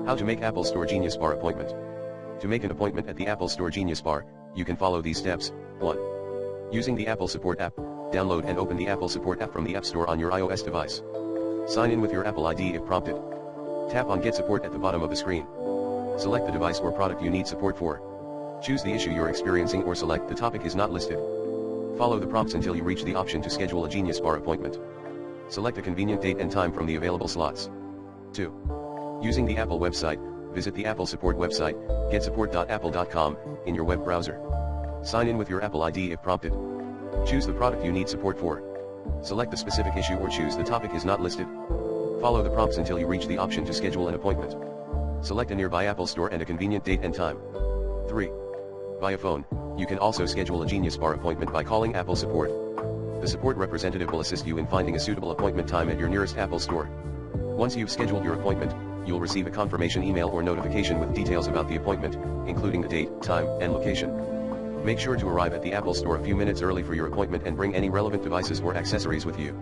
How to make Apple Store Genius Bar appointment. To make an appointment at the Apple Store Genius Bar, you can follow these steps. 1. Using the Apple Support app, download and open the Apple Support app from the App Store on your iOS device. Sign in with your Apple ID if prompted. Tap on Get Support at the bottom of the screen. Select the device or product you need support for. Choose the issue you're experiencing or select the topic is not listed. Follow the prompts until you reach the option to schedule a Genius Bar appointment. Select a convenient date and time from the available slots. 2. Using the Apple website, visit the Apple Support website, getsupport.apple.com, in your web browser. Sign in with your Apple ID if prompted. Choose the product you need support for. Select the specific issue or choose the topic is not listed. Follow the prompts until you reach the option to schedule an appointment. Select a nearby Apple Store and a convenient date and time. 3. Via phone, you can also schedule a Genius Bar appointment by calling Apple Support. The support representative will assist you in finding a suitable appointment time at your nearest Apple Store. Once you've scheduled your appointment, you'll receive a confirmation email or notification with details about the appointment, including the date, time, and location. Make sure to arrive at the Apple Store a few minutes early for your appointment and bring any relevant devices or accessories with you.